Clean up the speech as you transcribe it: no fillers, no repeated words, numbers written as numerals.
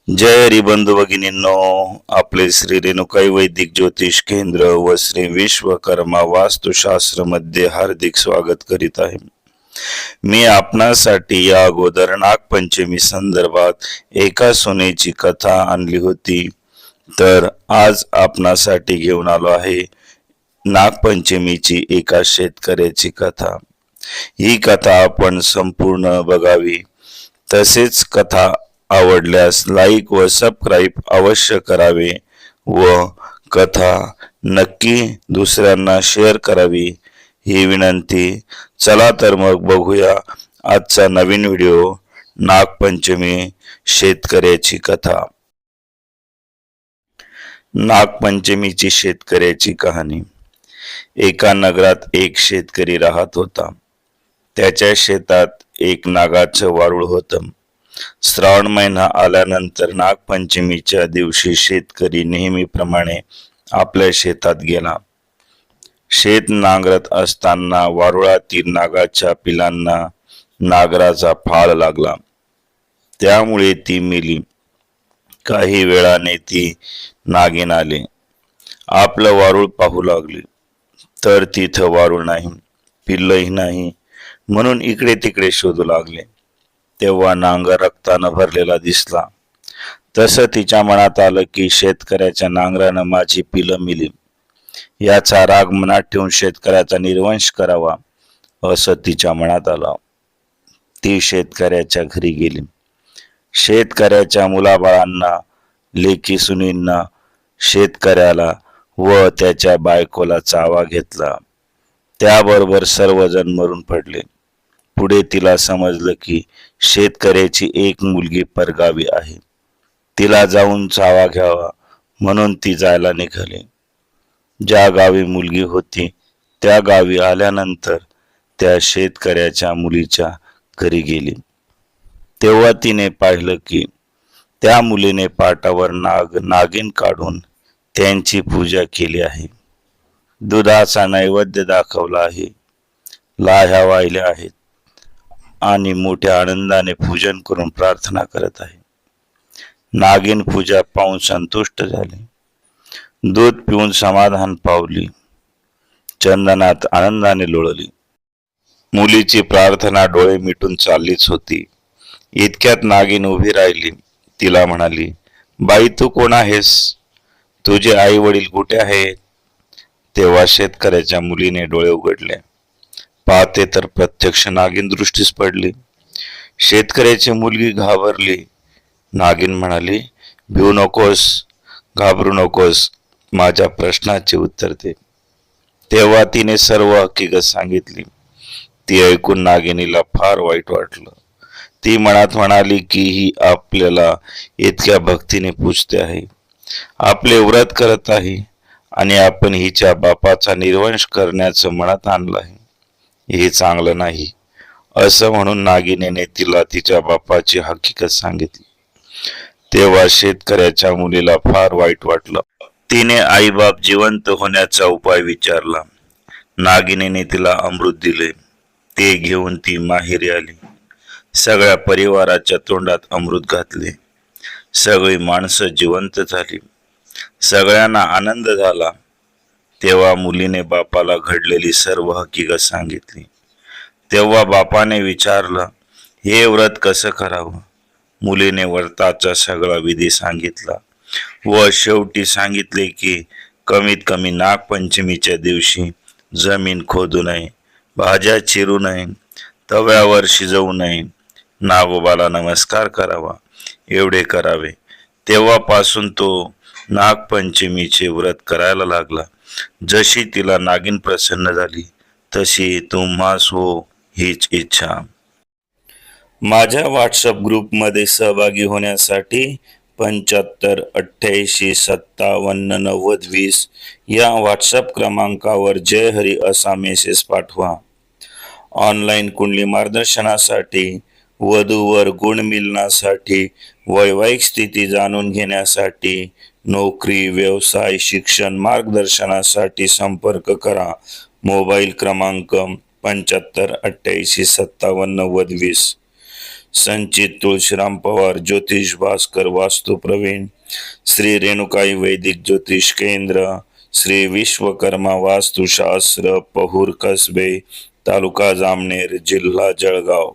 जय हरिबंधू भगिनींनो, आपले श्री रेणुकाई वैदिक ज्योतिष केंद्र व श्री विश्वकर्मा वास्तुशास्त्र मध्ये हार्दिक स्वागत करीत आहे. मी आपणासाठी या अगोदर नागपंचमी संदर्भात एका सुनेची कथा आणली होती, तर आज आपणासाठी घेऊन आलो आहे नागपंचमीची एका शेतकऱ्याची कथा. ही कथा आपण संपूर्ण बघावी. तसेच कथा आवडल्यास लाईक व सबस्क्राईब अवश्य करावे व कथा नक्की दुसऱ्यांना शेअर करावी ही विनंती. चला तर मग बघूया आजचा नवीन व्हिडिओ, नागपंचमी शेतकऱ्याची कथा. नागपंचमीची शेतकऱ्याची कहाणी. एका नगरात एक शेतकरी राहत होता. त्याच्या शेतात एक नागाचं वारुळ होतं. श्रावण महिना आल्यानंतर नागपंचमीच्या दिवशी शेतकरी नेहमीप्रमाणे आपल्या शेतात गेला. शेत नांगरत असताना वारुळातील नागाच्या पिलांना नागराचा फाळ लागला. त्यामुळे ती मेली. काही वेळाने ती नागिन आले. आपलं वारुळ पाहू लागली, तर तिथं वारुळ नाही, पिल्लही नाही, म्हणून इकडे तिकडे शोधू लागले. तेव्हा नांगर रक्तानं भरलेला दिसला. तसं तिच्या मनात आलं की शेतकऱ्याच्या नांगरानं माझी पिलं मिली. याचा राग मनात ठेवून शेतकऱ्याचा निर्वंश करावा असं तिच्या मनात आलं. ती शेतकऱ्याच्या घरी गेली. शेतकऱ्याच्या मुलाबाळांना, लेकी सुनींना, शेतकऱ्याला व त्याच्या बायकोला चावा घेतला. त्याबरोबर सर्वजण मरून पडले. पुढे तिला समजलं की शेतकऱ्याची एक मुलगी परगावी आहे. तिला जाऊन चावा घ्यावा म्हणून ती जायला निघाली. ज्या गावी मुलगी होती त्या गावी आल्यानंतर त्या शेतकऱ्याच्या मुलीच्या घरी गेली. तेव्हा तिने पाहिलं की त्या मुलीने पाटावर नागिन काढून त्यांची पूजा केली आहे. दुधाचा नैवेद्य दाखवला आहे. लाह्या वाहिल्या आहेत आणि मोठ्या आनंदाने पूजन करून प्रार्थना करत आहे. नागिन पूजा पाहून संतुष्ट झाली. दूध पिऊन समाधान पावली. चंदनात आनंदाने लोळली. मुलीची प्रार्थना डोळे मिटून चाललीच होती. इतक्यात नागिन उभी राहिली. तिला म्हणाली, बाई तू कोण आहेस? तुझे आई वडील कुठे आहेत? तेव्हा शेतकऱ्याच्या मुलीने डोळे उघडले. पाहते तर प्रत्यक्ष नागिन दृष्टीस पडली. शेतकऱ्याची मुलगी घाबरली. नागिन म्हणाली, भिवू नकोस, घाबरू नकोस, माझ्या प्रश्नाचे उत्तर दे. तेव्हा तिने सर्व हकीकत सांगितली. ती ऐकून नागिनीला फार वाईट वाटलं. ती मनात म्हणाली की ही आपल्याला इतक्या भक्तीने पूजते आहे, आपले व्रत करत आहे आणि आपण हिच्या बापाचा निर्वंश करण्याचं मनात आणलं आहे. हे चांगलं नाही. असं म्हणून नागिनीने तिला तिच्या बापाची हकीकत सांगितली. तेव्हा शेतकऱ्याच्या मुलीला फार वाईट वाटलं. तिने आईबाप जिवंत होण्याचा उपाय विचारला. नागिनीने तिला अमृत दिले. ते घेऊन ती माहेरी आली. सगळ्या परिवाराच्या तोंडात अमृत घातले. सगळी माणसं जिवंत झाली. सगळ्यांना आनंद झाला. तेव्हा मुलीने बापाला घडलेली सर्व हकीकत सांगितली. तेव्हा बापाने विचारलं, हे व्रत कसं करावं? मुलीने व्रताचा सगळा विधी सांगितला व शेवटी सांगितले की कमीत कमी नागपंचमीच्या दिवशी जमीन खोदू नये, भाज्या चिरू नये, तव्यावर शिजवू नये, नागोबाला नमस्कार करावा, एवढे करावे. तेव्हापासून तो नागपंचमीचे व्रत करायला लागला. जशी तिला नागिन प्रसन्न झाली तशी तुम्हास हो हीच इच्छा. माझ्या व्हॉट्सअप ग्रुपमध्ये सहभागी होण्यासाठी 7588579020 या व्हॉट्सअप क्रमांकावर जय हरी असा मेसेज पाठवा. ऑनलाईन कुंडली मार्गदर्शनासाठी, वधूवर गुण मिळण्यासाठी, वैवाहिक स्थिती जाणून घेण्यासाठी, नोकरी, व्यवसाय, शिक्षण मार्गदर्शनासाठी संपर्क करा. मोबाईल क्रमांक 7588579020. संचित तुळशीराम पवार ज्योतिष भास्कर वास्तु प्रवीण, श्री रेणुकाई वैदिक ज्योतिष केंद्र, श्री विश्वकर्मा वास्तुशास्त्र पहूर कसबे, तालुका जामनेर, जिल्हा जळगाव।